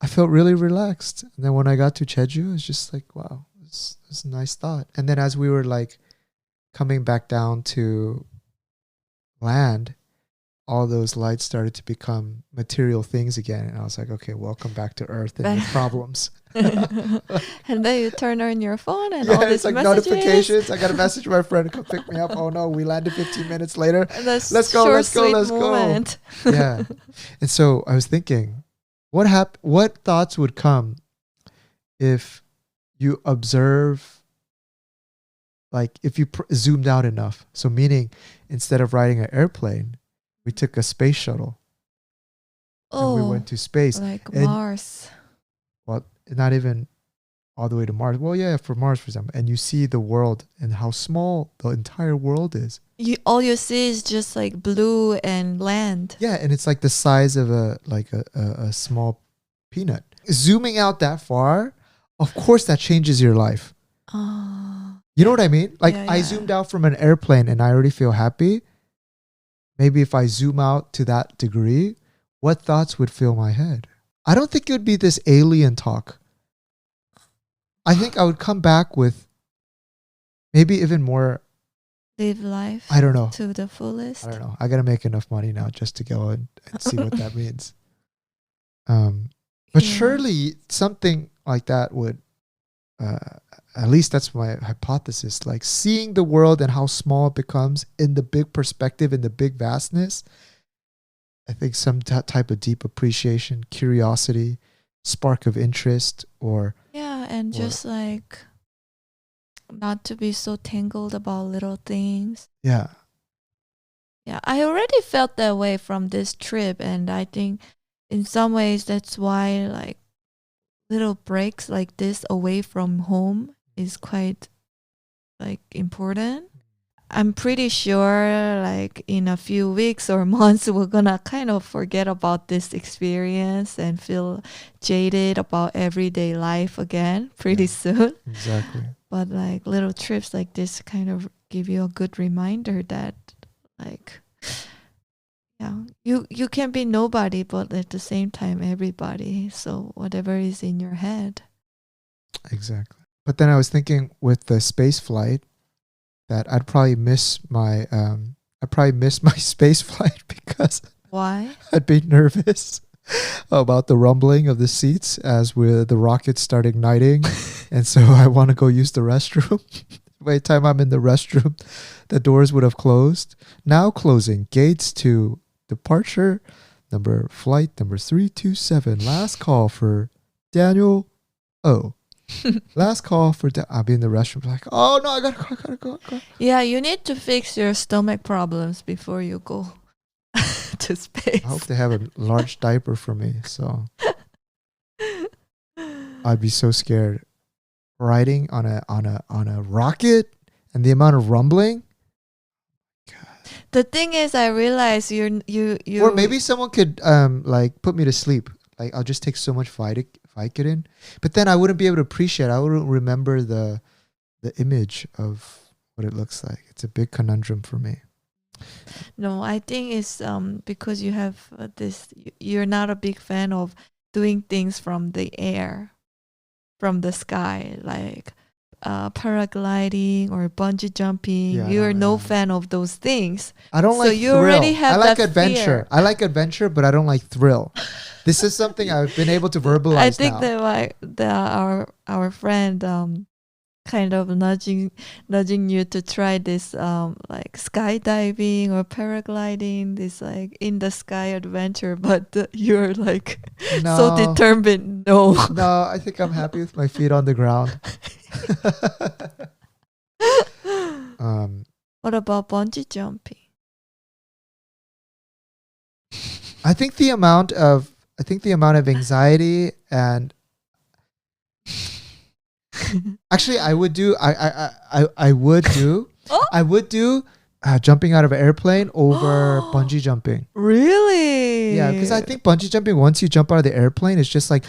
I felt really relaxed. And then when I got to Jeju, it was just like, wow, it's a nice thought. And then as we were like coming back down to land, all those lights started to become material things again. And I was like, okay, welcome back to Earth and your problems. And then you turn on your phone and yeah, all these it's like messages. Notifications. I got a message from my friend to come pick me up. Oh no, we landed 15 minutes later. Let's go. Yeah. And so I was thinking, what thoughts would come if you observe, like if you zoomed out enough. So meaning instead of riding an airplane, we took a space shuttle. Oh, and we went to space. Like Mars. Well, not even all the way to Mars. Well, yeah, for Mars, for example. And you see the world and how small the entire world is. All you see is just like blue and land. Yeah, and it's like the size of a small peanut. Zooming out that far, of course that changes your life. You know what I mean? Like I zoomed out from an airplane and I already feel happy. Maybe if I zoom out to that degree, what thoughts would fill my head? I don't think it would be this alien talk. I think I would come back with maybe even more. Live life. I don't know. To the fullest. I don't know. I got to make enough money now just to go and see what that means. But surely something like that would at least that's my hypothesis, like seeing the world and how small it becomes in the big perspective, in the big vastness. I think some type of deep appreciation, curiosity, spark of interest, or Yeah, and just like not to be so tangled about little things. yeah. Yeah, I already felt that way from this trip, and I think in some ways that's why like little breaks like this away from home is quite like important. I'm pretty sure like in a few weeks or months we're gonna kind of forget about this experience and feel jaded about everyday life again pretty soon. Exactly. But like little trips like this kind of give you a good reminder that like yeah, you can be nobody but at the same time everybody. So whatever is in your head. Exactly. But then I was thinking with the space flight that I'd probably miss my space flight because Why? I'd be nervous about the rumbling of the seats as the rockets start igniting. And so I want to go use the restroom. By the time I'm in the restroom, the doors would have closed. Now closing. Gates to departure. Flight number 327. Last call for Daniel O. Last call for I'll be in the restroom like, oh no, I gotta go. Yeah, you need to fix your stomach problems before you go to space. I hope they have a large diaper for me. So I'd be so scared. Riding on a rocket and the amount of rumbling. God. The thing is, I realize you Or maybe someone could like put me to sleep. Like I'll just take so much Vicodin, but then I wouldn't be able to appreciate. I wouldn't remember the image of what it looks like. It's a big conundrum for me. No, I think it's because you have this. You're not a big fan of doing things from the air, from the sky, like paragliding or bungee jumping. Yeah, You're no fan of those things. I don't So like you thrill. already have I like that adventure. fear. I like adventure, but I don't like thrill. This is something I've been able to verbalize. I think now. that our friend kind of nudging you to try this like skydiving or paragliding, this like in the sky adventure, but you're like so determined. No. No, I think I'm happy with my feet on the ground. What about bungee jumping? I think the amount of anxiety and actually I would do jumping out of an airplane over bungee jumping. Really? Yeah, because I think bungee jumping, once you jump out of the airplane, it's just like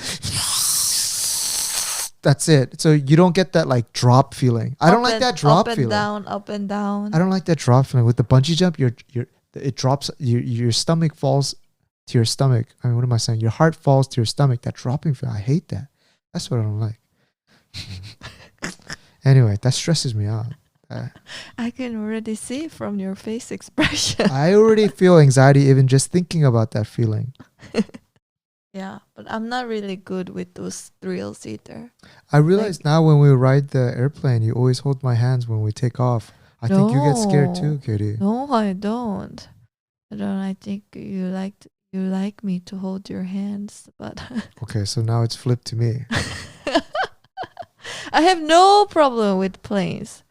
that's it. So you don't get that like drop feeling. I don't like that drop feeling. Up and down. I don't like that drop feeling. With the bungee jump, it drops. Your stomach falls to your stomach. I mean, what am I saying? Your heart falls to your stomach. That dropping feeling. I hate that. That's what I don't like. Anyway, that stresses me out. I can already see from your face expression. I already feel anxiety even just thinking about that feeling. Yeah, but I'm not really good with those thrills either. I realize now when we ride the airplane, you always hold my hands when we take off. I think you get scared too, Katie. No, I don't. I think you like me to hold your hands, but Okay, so now it's flipped to me. I have no problem with planes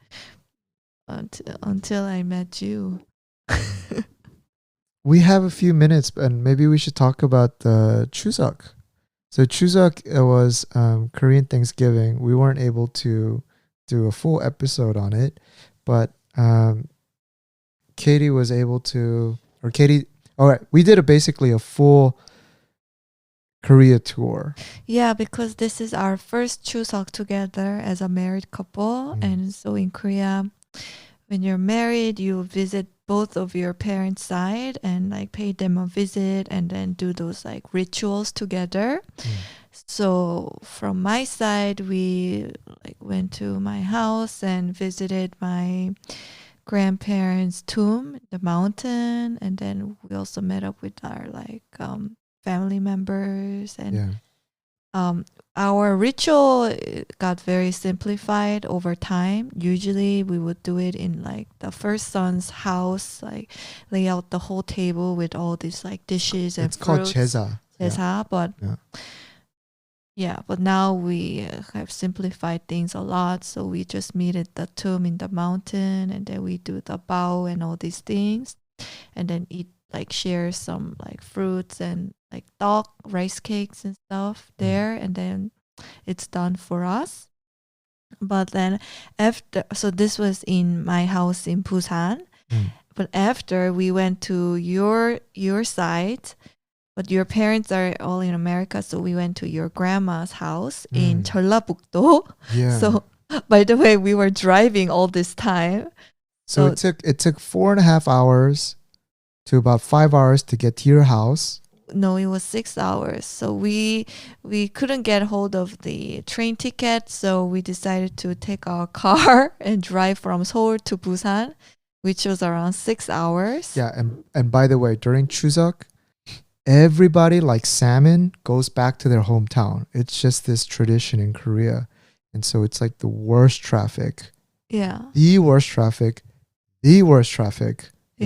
until I met you. We have a few minutes, and maybe we should talk about the Chuseok. So Chuseok was Korean Thanksgiving. We weren't able to do a full episode on it, but Katie was able to, all right, we did basically a full Korea tour. Yeah, because this is our first Chuseok together as a married couple. And so in Korea, when you're married, you visit both of your parents' side and like pay them a visit and then do those like rituals together. So from my side, we like went to my house and visited my grandparents' tomb, the mountain, and then we also met up with our like family members and our ritual got very simplified over time. Usually we would do it in like the first son's house, like lay out the whole table with all these like dishes and It's called fruits. Jeza. Jesa, but Yeah. yeah, but now we have simplified things a lot. So we just meet at the tomb in the mountain, and then we do the bow and all these things, and then eat like share some like fruits and like dog rice cakes and stuff there, and then it's done for us. But then after, so this was in my house in Busan. Mm. But after we went to your side, but your parents are all in America, so we went to your grandma's house in Jeollabukdo. Yeah. So, by the way, we were driving all this time. So it took 4.5 hours to about 5 hours to get to your house. No, it was 6 hours. So we couldn't get hold of the train ticket, so we decided to take our car and drive from Seoul to Busan, which was around 6 hours. Yeah, and by the way, during Chuseok, everybody like salmon goes back to their hometown. It's just this tradition in Korea. And so it's like the worst traffic. Yeah. The worst traffic you'll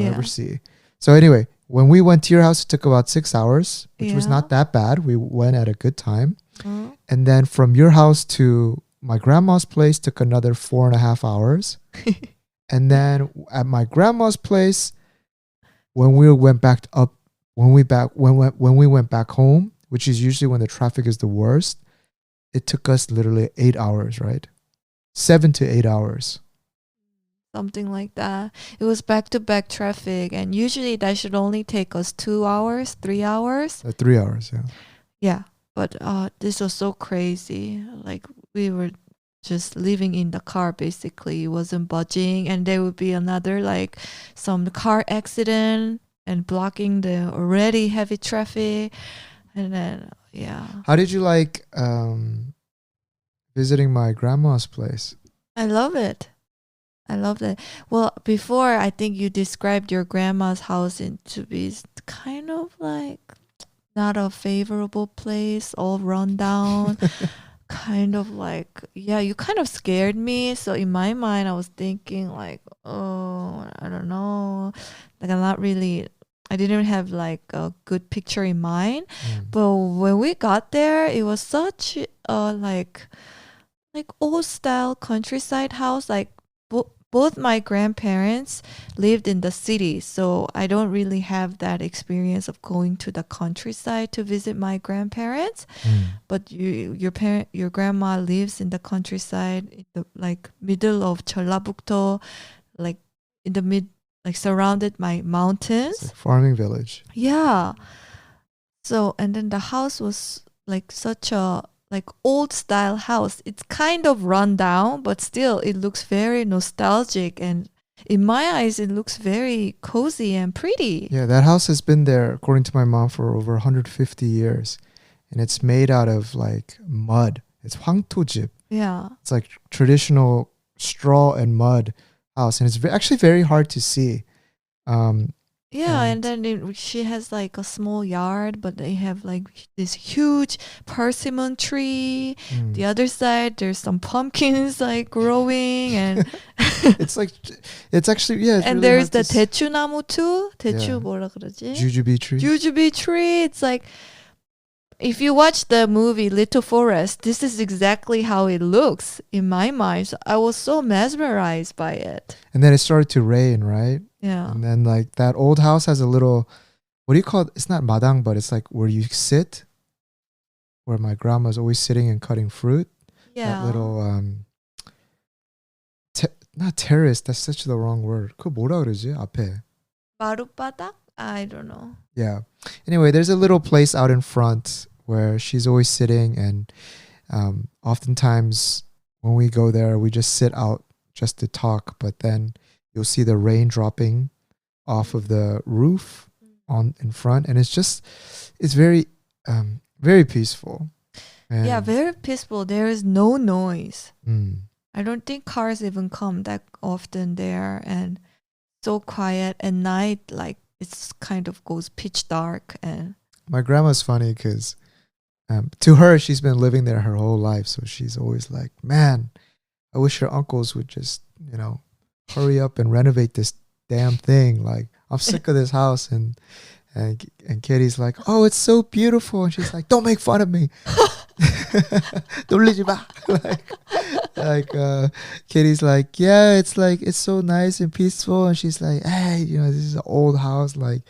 Yeah. ever see. So anyway, when we went to your house, it took about 6 hours, which was Yeah. not that bad. We went at a good time. Oh. And then from your house to my grandma's place took another 4.5 hours. And then at my grandma's place, when we went back up, when we went back home, which is usually when the traffic is the worst, it took us literally 8 hours, right? 7 to 8 hours. Something like that. It was back-to-back traffic, and usually that should only take us 2 hours, 3 hours. 3 hours, yeah. Yeah, but this was so crazy. Like we were just living in the car basically. It wasn't budging, and there would be another like some car accident and blocking the already heavy traffic, and then yeah. How did you like visiting my grandma's place? I love it. I love that. Well, before I think you described your grandma's house to be kind of like not a favorable place, all run down. Kind of like, yeah, you kind of scared me. So in my mind, I was thinking like, oh, I don't know. Like I'm not really, I didn't have like a good picture in mind. But when we got there, it was such a like old style countryside house. Like both my grandparents lived in the city, so I don't really have that experience of going to the countryside to visit my grandparents. But your grandma lives in the countryside, in the like middle of Jeollabukdo, like in the like surrounded by mountains. It's a farming village. Yeah. So and then the house was like such a like old style house. It's kind of run down, but still it looks very nostalgic, and in my eyes it looks very cozy and pretty. Yeah, that house has been there, according to my mom, for over 150 years. And it's made out of like mud. It's 황토집. Yeah. It's like traditional straw and mud house. And it's actually very hard to see. Yeah, and then she has like a small yard, but they have like this huge persimmon tree. The other side, there's some pumpkins like growing, and it's actually, yeah. It's and really there's hard the to 대추나무 too. 대추 Yeah. 뭐라 그러지? Jujube tree. Jujube tree. It's like if you watch the movie Little Forest, this is exactly how it looks in my mind. So I was so mesmerized by it. And then it started to rain, right? Yeah. And then like that old house has a little, what do you call it? It's not madang, but it's like where you sit, where my grandma's always sitting and cutting fruit. Yeah. That little, not terrace, that's such the wrong word. 그거 뭐라 그러지? 앞에. 마룻바닥? I don't know. Yeah. Anyway, there's a little place out in front where she's always sitting, and oftentimes when we go there, we just sit out just to talk, but then you'll see the rain dropping off of the roof in front, and it's very very peaceful. And Yeah, very peaceful. There is no noise. mm, I don't think cars even come that often there, and so quiet at night, like it's kind of goes pitch dark. And my grandma's funny because To her, she's been living there her whole life, so she's always like, "Man, I wish your uncles would just, hurry up and renovate this damn thing. Like, I'm sick of this house." And Kitty's like, "Oh, it's so beautiful," and she's like, "Don't make fun of me." 놀리지 마. Kitty's like, "Yeah, it's so nice and peaceful," and she's like, "Hey, this is an old house. Like,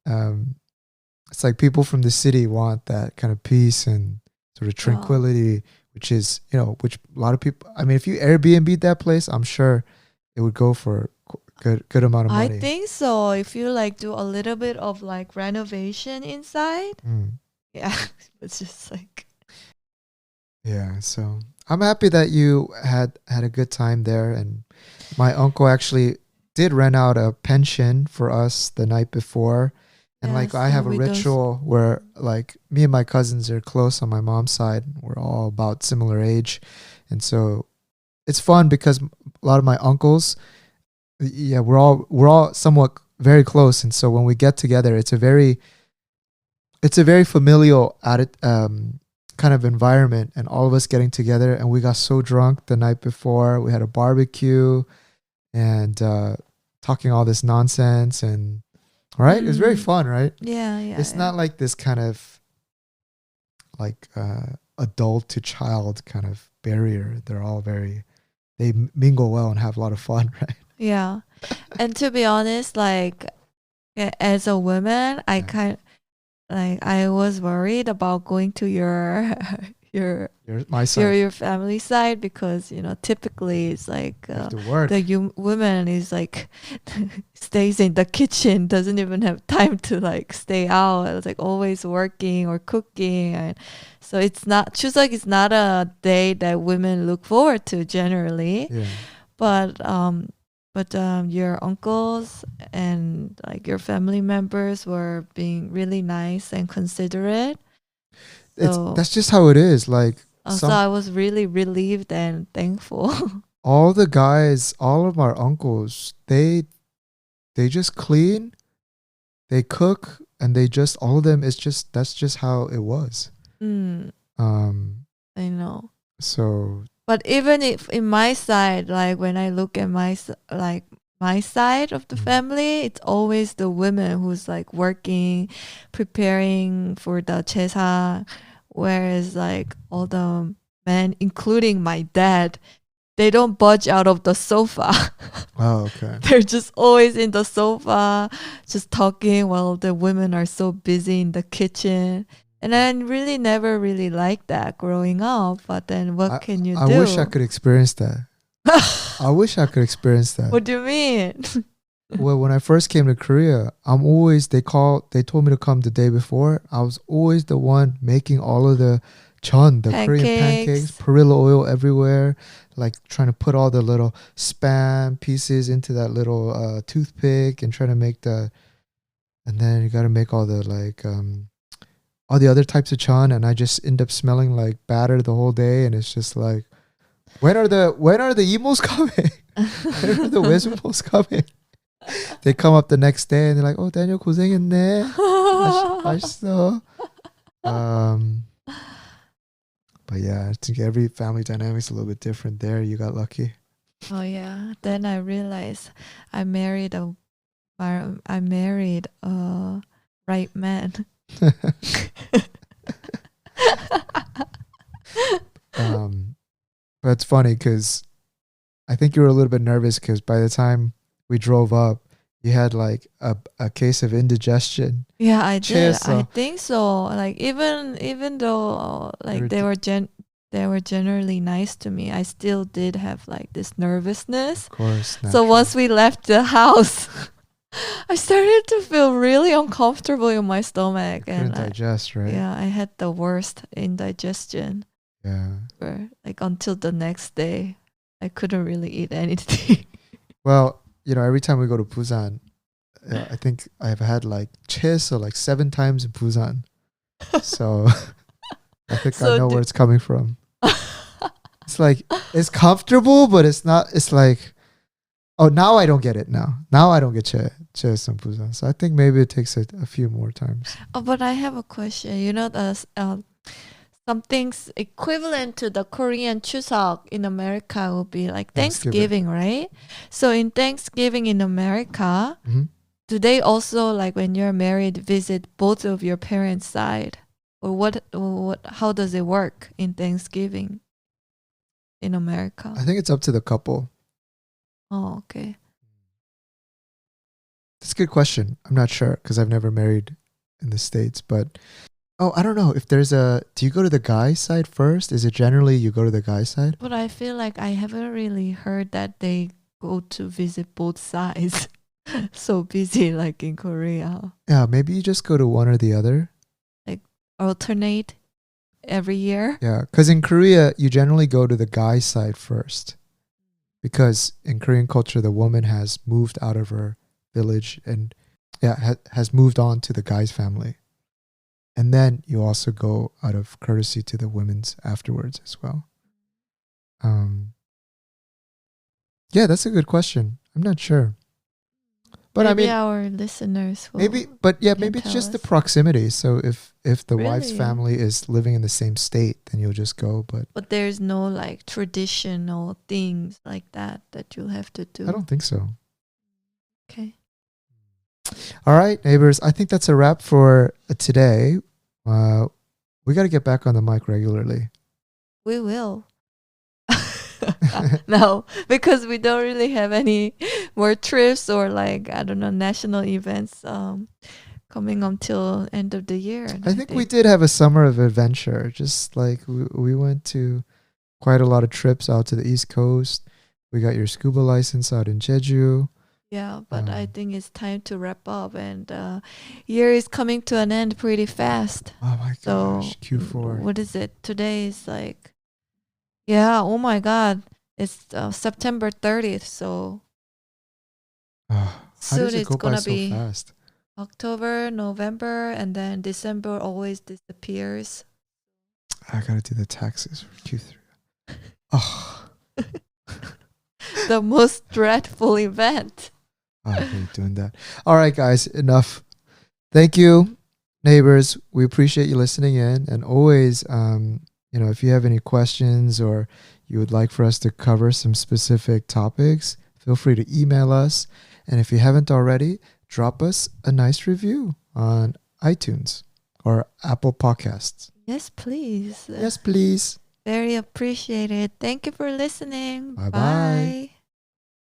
um, it's like people from the city want that kind of peace and sort of tranquility, which is, which a lot of people. I mean, if you Airbnb that place, I'm sure it would go for good amount of money. I think so. If you like do a little bit of like renovation inside, yeah, it's just like. Yeah, so I'm happy that you had a good time there, and my uncle actually did rent out a pension for us the night before. And like I have a ritual where like me and my cousins are close on my mom's side. We're all about similar age. And so it's fun because a lot of my uncles, yeah, we're all somewhat very close. And so when we get together, it's a very familial kind of environment, and all of us getting together. And we got so drunk the night before. We had a barbecue and talking all this nonsense, and right? It was very fun, right? Yeah. It's not like this kind of like adult to child kind of barrier. They're all they mingle well and have a lot of fun, right? Yeah. And to be honest, like as a woman, I was worried about going to your my side. your family side, because typically it's like the woman is like stays in the kitchen, doesn't even have time to like stay out. It's like always working or cooking, and so it's not Chuseok is not a day that women look forward to generally. Yeah. But your uncles and like your family members were being really nice and considerate. That's just how it is. Like, so I was really relieved and thankful. All the guys, all of our uncles, they just clean, they cook, and all of them. That's just how it was. I know. So. But even if in my side, like when I look at my side of the family, it's always the women who's like working, preparing for the 제사, whereas like all the men, including my dad, they don't budge out of the sofa. Oh, okay. They're just always in the sofa, just talking while the women are so busy in the kitchen. And I really never really liked that growing up. But then what can you do? I wish I could experience that. I wish I could experience that. What do you mean? Well, when I first came to Korea, they told me to come the day before. I was always the one making all of the Korean pancakes, perilla oil everywhere, like trying to put all the little spam pieces into that little toothpick and trying to make and then you got to make all the like all the other types of chon, and I just end up smelling like batter the whole day, and it's just like, when are the emos coming? When are the 외숙모's coming? They come up the next day and they're like, "Oh, Daniel 고생했네. 맛있어." But yeah, I think every family dynamic's a little bit different there. You got lucky. Oh yeah. Then I realized I married a right man. But it's funny because I think you were a little bit nervous because by the time we drove up, you had like a case of indigestion. Yeah, I did. I think so. Like even though like they were generally nice to me, I still did have like this nervousness. Of course. So once we left the house, I started to feel really uncomfortable in my stomach. Couldn't digest, right? Yeah, I had the worst indigestion. Yeah. Like until the next day, I couldn't really eat anything. Well, every time we go to Busan, I think I've had like 최소 like 7 times in Busan. So I think I know where it's coming from. It's like, it's comfortable, but it's not, it's like, oh, now I don't get it now. Now I don't get 최소 in Busan. So I think maybe it takes a few more times. Oh, but I have a question. something's equivalent to the Korean Chuseok in America would be like Thanksgiving. Thanksgiving, right? So in Thanksgiving in America, Hmm. do they also, like when you're married, visit both of your parents' side? Or what how does it work in Thanksgiving in America? I think it's up to the couple. Oh, okay. That's a good question. I'm not sure because I've never married in the States, but I don't know if there's do you go to the guy's side first? Is it generally you go to the guy's side? But I feel like I haven't really heard that they go to visit both sides. So busy like in Korea. Yeah, maybe you just go to one or the other. Like alternate every year. Yeah, because in Korea, you generally go to the guy's side first. Because in Korean culture, the woman has moved out of her village and has moved on to the guy's family. And then you also go out of courtesy to the women's afterwards as well. Yeah, that's a good question. I'm not sure. But Maybe I mean, our listeners will maybe it's tell just the us. proximity. So if the wife's Really? family is living in the same state, then you'll just go. But There's no like traditional things like that you'll have to do. I don't think so. Okay. All right, neighbors. I think that's a wrap for today. We got to get back on the mic regularly. We will. No, because we don't really have any more trips or like, I don't know, national events coming until end of the year. I think we did have a summer of adventure. Just like we went to quite a lot of trips out to the East Coast. We got your scuba license out in Jeju. Yeah, but I think it's time to wrap up, and year is coming to an end pretty fast. Oh my gosh, Q4. What is it? Today is like, yeah, oh my God. It's September 30th, so How soon does it it's go by gonna so be fast? October, November, and then December always disappears. I gotta do the taxes for Q3. Oh, The most dreadful event. I hate doing that. All right, guys, enough. Thank you, neighbors. We appreciate you listening in, and always, if you have any questions or you would like for us to cover some specific topics, feel free to email us. And if you haven't already, drop us a nice review on iTunes or Apple Podcasts. Yes, please. Yes, please. Very appreciated. Thank you for listening. Bye-bye. Bye.